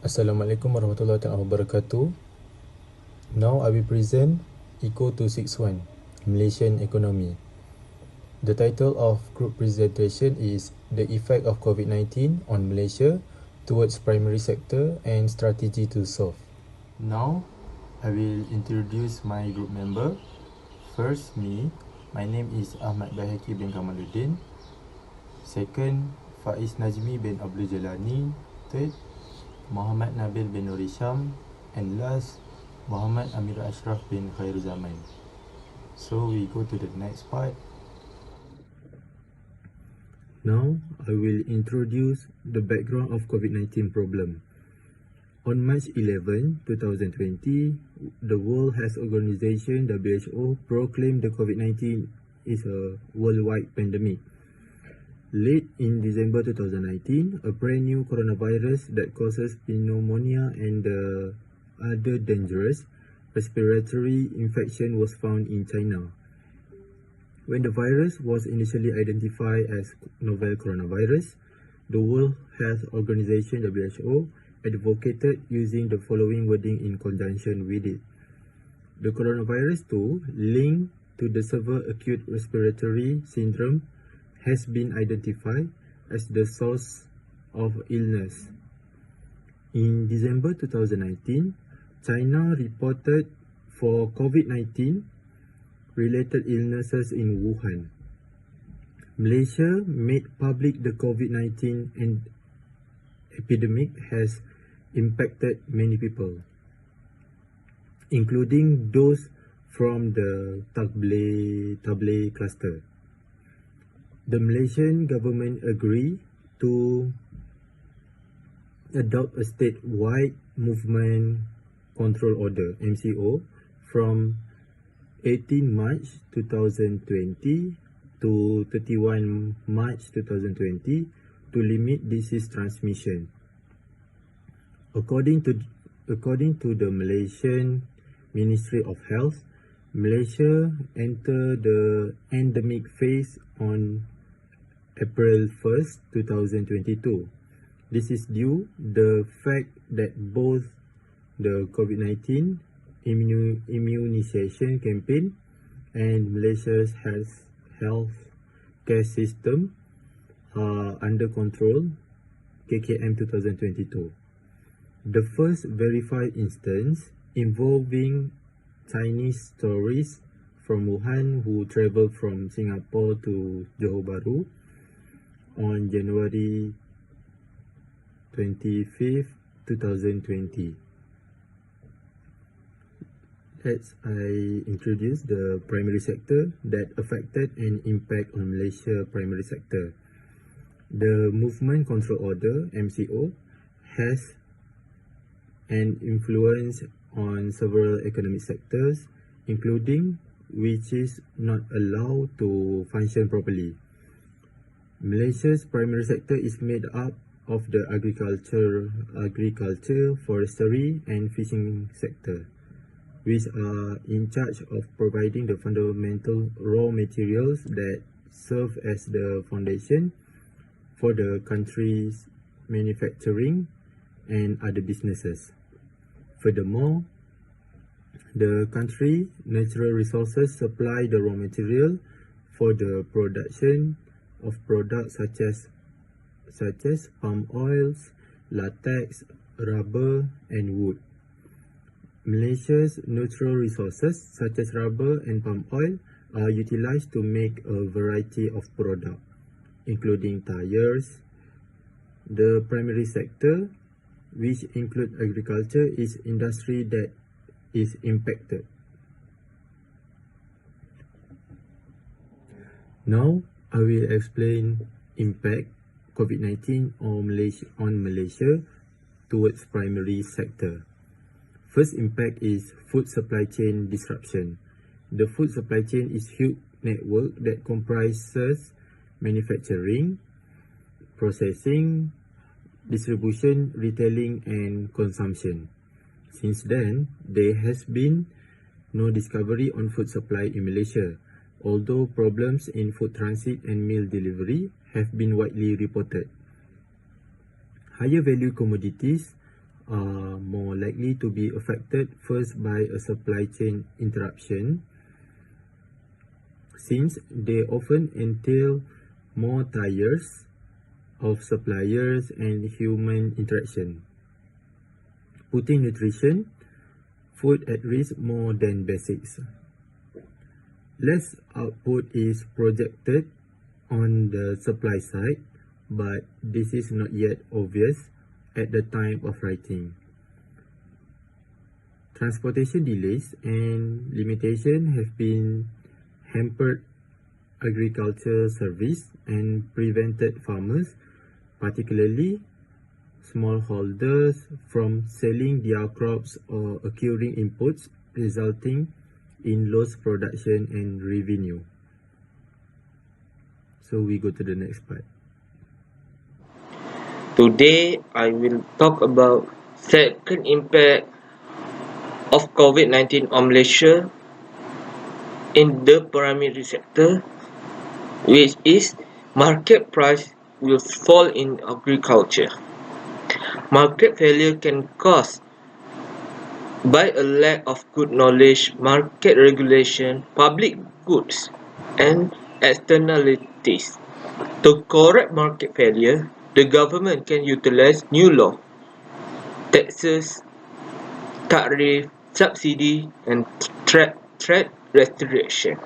Assalamualaikum warahmatullahi wabarakatuh. Now I will present ECO261, Malaysian economy. The title of group presentation is The Effect of COVID-19 on Malaysia towards Primary Sector and Strategy to Solve. Now I will introduce my group member. First, me. My name is Ahmad Bahaki bin Kamaluddin. Second, Faiz Najmi bin Abdul Jalani. Third, Muhammad Nabil bin Nur Hisham, and last, Muhammad Amir Ashraf bin Khairuzaman. So we go to the next part. Now I will introduce the background of COVID-19 problem. On March 11, 2020, the World Health Organization (WHO) proclaimed the COVID-19 is a worldwide pandemic. Late in December 2019, a brand new coronavirus that causes pneumonia and other dangerous respiratory infection was found in China. When the virus was initially identified as novel coronavirus, the World Health Organization (WHO) advocated using the following wording in conjunction with it. The coronavirus 2 linked to the severe acute respiratory syndrome has been identified as the source of illness. In December 2019, China reported for COVID-19 related illnesses in Wuhan. Malaysia made public the COVID-19 epidemic has impacted many people, including those from the Tabligh cluster. The Malaysian government agreed to adopt a statewide movement control order (MCO) from 18 March 2020 to 31 March 2020 to limit disease transmission. According to the Malaysian Ministry of Health, Malaysia entered the endemic phase on April 1st, 2022. This is due the fact that both the COVID-19 immunization campaign and Malaysia's health care system are under control, KKM 2022. The first verified instance involving Chinese tourists from Wuhan who traveled from Singapore to Johor Bahru on January 25th, 2020. I introduce the primary sector that affected and impact on Malaysia primary sector. The Movement Control Order (MCO) has an influence on several economic sectors, including which is not allowed to function properly. Malaysia's primary sector is made up of the agriculture, forestry and fishing sector, which are in charge of providing the fundamental raw materials that serve as the foundation for the country's manufacturing and other businesses. Furthermore, the country's natural resources supply the raw material for the production of products such as palm oils, latex, rubber and wood. Malaysia's natural resources such as rubber and palm oil are utilized to make a variety of products, including tires. The primary sector, which include agriculture, is industry that is impacted. Now I will explain impact COVID-19 on Malaysia towards primary sector. First impact is food supply chain disruption. The food supply chain is a huge network that comprises manufacturing, processing, distribution, retailing and consumption. Since then, there has been no discovery on food supply in Malaysia, although problems in food transit and meal delivery have been widely reported. Higher value commodities are more likely to be affected first by a supply chain interruption, since they often entail more tiers of suppliers and human interaction, putting nutrition food at risk more than basics. Less output is projected on the supply side, but this is not yet obvious at the time of writing. Transportation delays and limitations have been hampered agriculture service and prevented farmers, particularly smallholders, from selling their crops or acquiring inputs, resulting in lost production and revenue. So we go to the next part. Today, I will talk about second impact of COVID-19 on Malaysia in the primary sector, which is market price will fall in agriculture. Market failure can cause by a lack of good knowledge, market regulation, public goods, and externalities. To correct market failure, the government can utilize new law, taxes, tariff, subsidy, and trade restriction.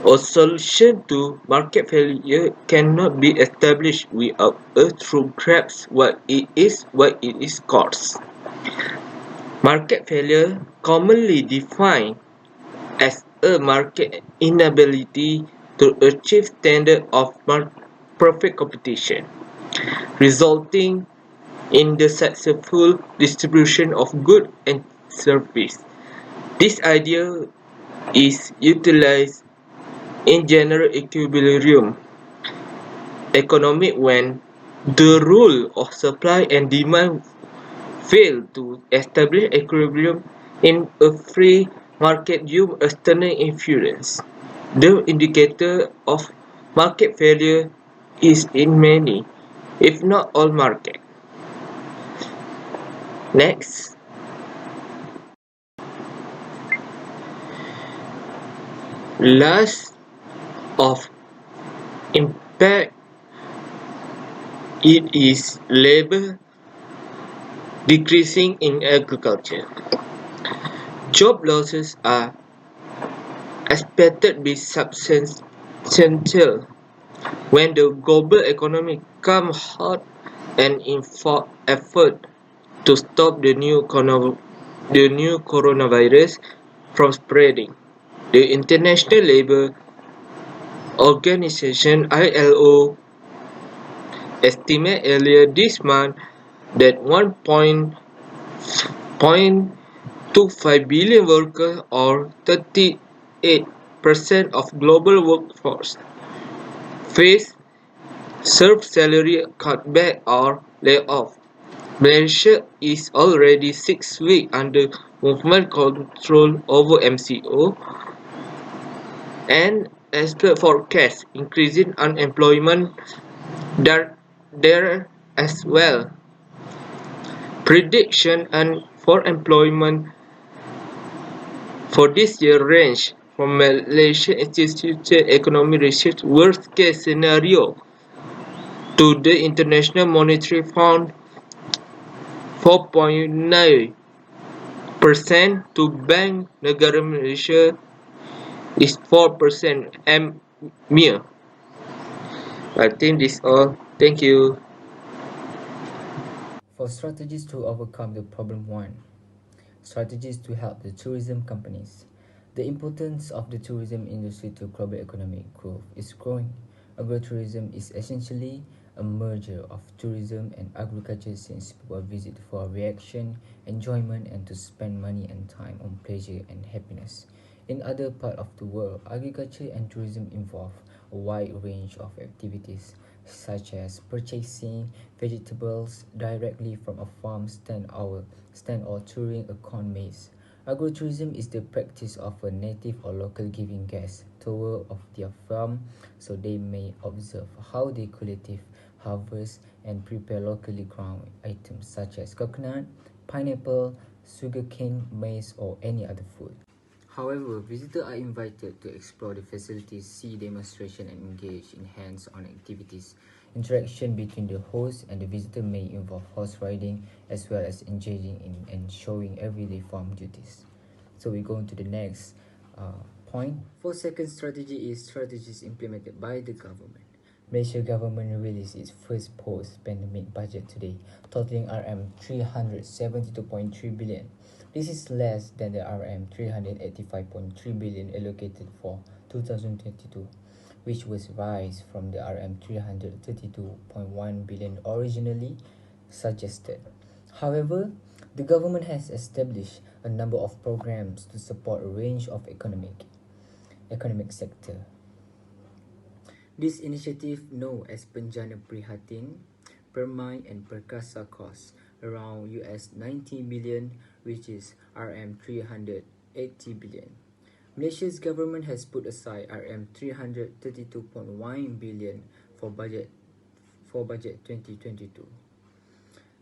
A solution to market failure cannot be established without a true grasp what it is caused. Market failure, commonly defined as a market inability to achieve standard of perfect competition, resulting in the successful distribution of goods and services. This idea is utilized in general equilibrium economics when the rule of supply and demand fail to establish equilibrium in a free market due to external influence. The indicator of market failure is in many, if not all markets. Next, last of impact, it is labor decreasing in agriculture. Job losses are expected to be substantial when the global economy comes hot and in effort to stop the new coronavirus from spreading. The International Labour Organization (ILO) estimated earlier this month that 1.25 billion workers, or 38% of global workforce, face serve salary cutback or layoff. Malaysia is already 6 weeks under movement control over MCO, and expert forecast increasing unemployment there as well. Prediction and for employment for this year range from Malaysian Institute of Economic Research worst case scenario to the International Monetary Fund 4.9% to Bank Negara Malaysia is 4% mere. I think this all. Thank you. For strategies to overcome the problem one, strategies to help the tourism companies. The importance of the tourism industry to global economic growth is growing. Agritourism is essentially a merger of tourism and agriculture, since people visit for reaction, enjoyment, and to spend money and time on pleasure and happiness. In other parts of the world, agriculture and tourism involve a wide range of activities, such as purchasing vegetables directly from a farm stand or touring a corn maze. Agrotourism is the practice of a native or local giving guests tour of their farm so they may observe how they cultivate, harvest, and prepare locally ground items such as coconut, pineapple, sugarcane, maize, or any other food. However, visitors are invited to explore the facilities, see demonstration, and engage in hands-on activities. Interaction between the host and the visitor may involve horse riding as well as engaging in and showing everyday farm duties. So we go into the next point. For second strategy is strategies implemented by the government. Malaysia government released its first post-pandemic budget today, totaling RM 372.3 billion. This is less than the RM 385.3 billion allocated for 2022, which was raised from the RM 332.1 billion originally suggested. However, the government has established a number of programs to support a range of economic sector. This initiative, known as Penjana Prihatin, Permai and Perkasa costs around $90 billion, which is RM 380 billion. Malaysia's government has put aside RM 332.1 billion for budget 2022.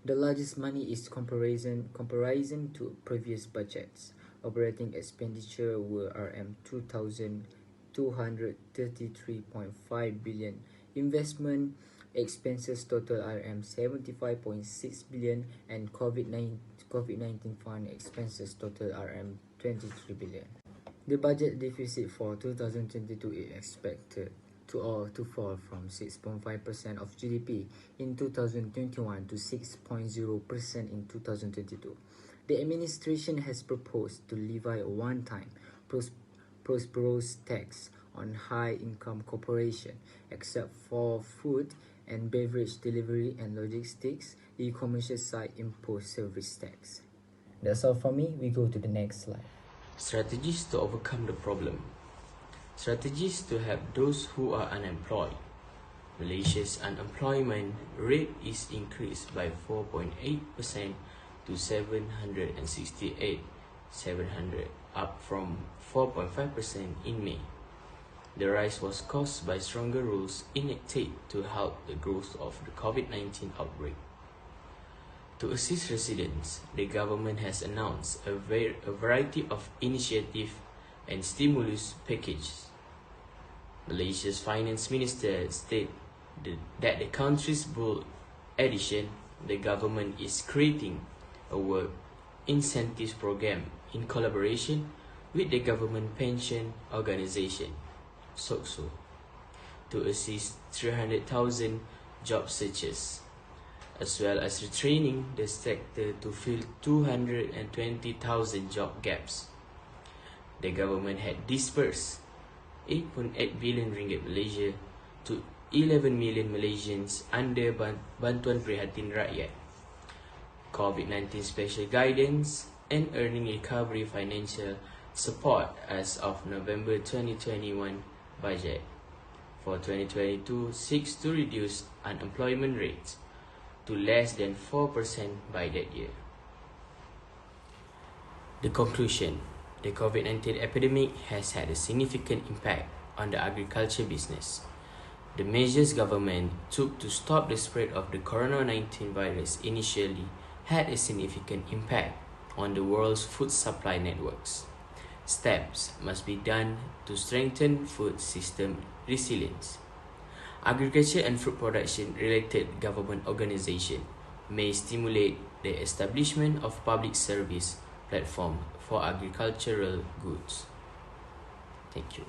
The largest money is comparison to previous budgets. Operating expenditure were RM 2,233.5 billion. Investment expenses total RM 75.6 billion, and COVID-19 fund expenses total RM 23 billion. The budget deficit for 2022 is expected to fall from 6.5% of GDP in 2021 to 6.0% in 2022. The administration has proposed to levy a one-time prosperous tax on high-income corporation, except for food and beverage delivery and logistics. The commercial side imposed service tax. That's all from me. We go to the next slide. Strategies to overcome the problem. Strategies to help those who are unemployed. Malaysia's unemployment rate is increased by 4.8% to 768,700, up from 4.5% in May. The rise was caused by stronger rules enacted to help the growth of the COVID-19 outbreak. To assist residents, the government has announced a variety of initiatives and stimulus packages. Malaysia's finance minister stated that the country's bold addition, the government is creating a work incentives program in collaboration with the government pension organization, SOCSO, to assist 300,000 job searchers, as well as retraining the sector to fill 220,000 job gaps. The government had disbursed 8.8 billion ringgit Malaysia to 11 million Malaysians under Bantuan Prihatin Rakyat, COVID-19 special guidance, and earning recovery financial support as of November 2021 budget. For 2022, seeks to reduce unemployment rates to less than 4% by that year. The conclusion: the COVID-19 epidemic has had a significant impact on the agriculture business. The measures government took to stop the spread of the COVID-19 virus initially had a significant impact on the world's food supply networks. Steps must be done to strengthen food system resilience. Agriculture and fruit production related government organization may stimulate the establishment of public service platform for agricultural goods. Thank you.